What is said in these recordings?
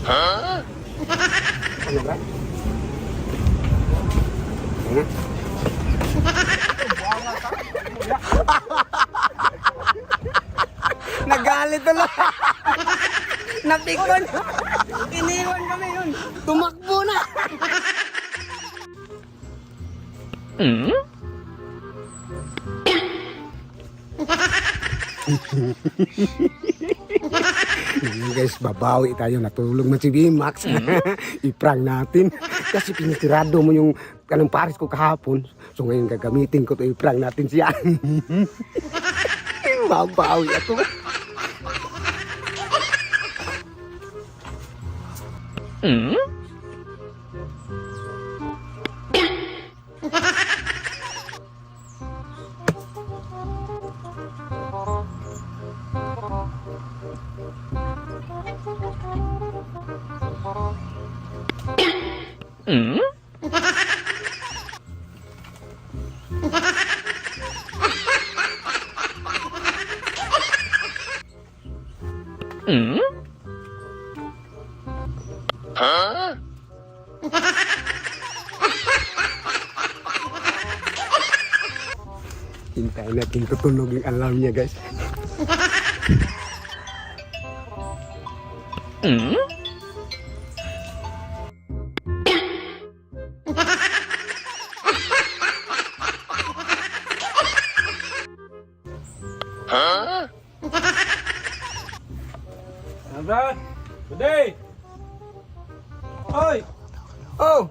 Ano ba? Ano? Nagalit na. Napikon. Iniwan kami yun. Tumakbo na. Guys, babawi tayo. Natulog man si Bimax. I-prank natin. Kasi pinitirado mo yung kanang pares ko kahapon. So ngayon gagamitin ko to, i-prank natin siya. Babawi ako. Hintayin natin tutunog yung alarm niya, guys. Abra, Bude! Hoy! Oh!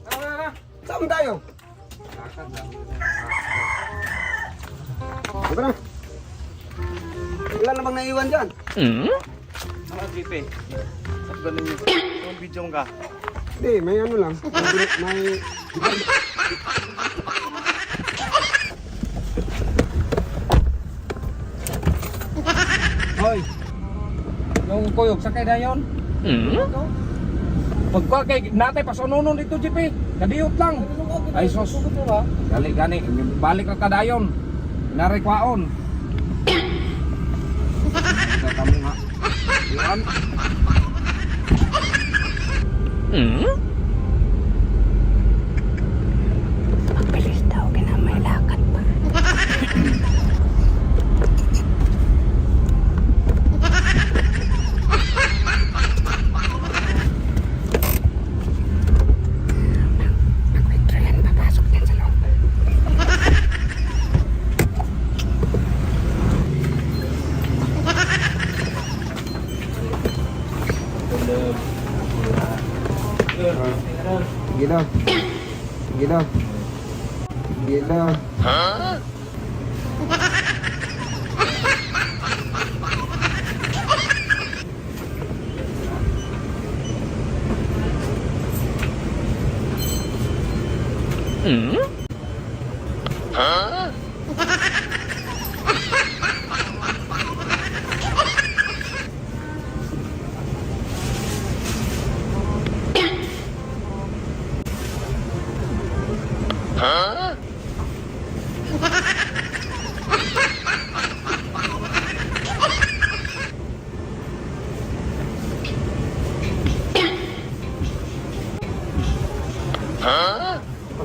Tara! Saan tayo? Diba na? Wala na bang naiwan dyan? Mga gripe. Saan ganun yung video mo ka? Hindi, may ano lang. May... Hoy! Yung kuyog, sakay na yun? Pagka kay natay pasununon dito, GP. Kadiyot lang. Ay, sos. Gali, gani. Balik ka kadayon. Narikwaon. Ito kami nga. Iwan. Magbilis daw, kaya may lakad pa. Nag-train, papasok din sa loob. Gila. Gila. Gila.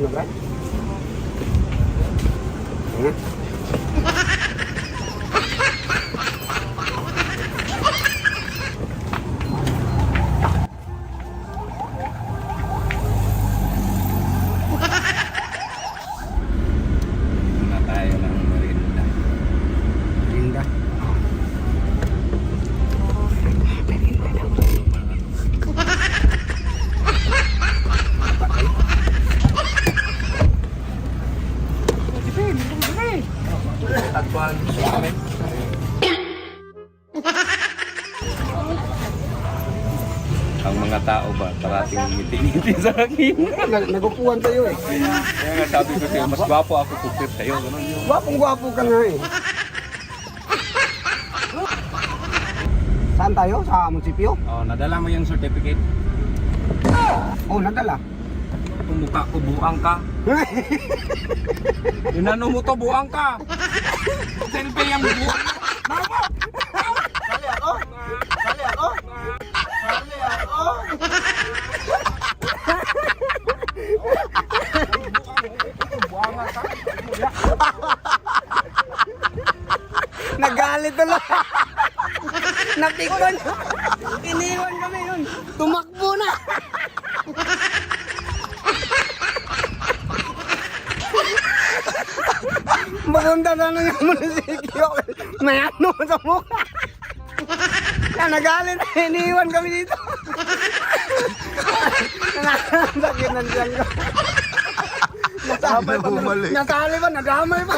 Ano ba? Na tayo ng merinda. Linda. Tagpuan sa amin. Ang mga tao ba, parating ngiti-ngiti sa akin. Nagupuan tayo eh. Kaya nga sabi ko sa'yo, mas gwapo ako kupit sa'yo. Ganun yun. Gwapong-gwapo ka nga eh. Saan tayo? Sa munisipyo? Oh, nadala mo yung certificate. Oh, nadala. Kung mukha ko, buang ka. Inano mo to, buang ka. Selfie yung buang. Mama! Sali ako? Sali ako? Sali ako? Napikon. Iniwan kami nun. Tumakbo na. Maganda na lang yung munisipyo. May ano sa mukha. Kaya nagalit. Iniwan kami dito. Sakit ng tiyan ko. Damay pa bumalik. Natali pa, nadamay pa.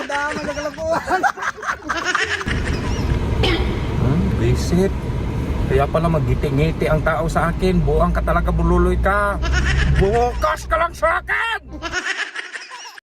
Nadamay na kalapuan. Visit. Kaya pala magngiti-ngiti ang tao sa akin. Buang ka talaga, bululoy ka. Bukas ka lang sa akin!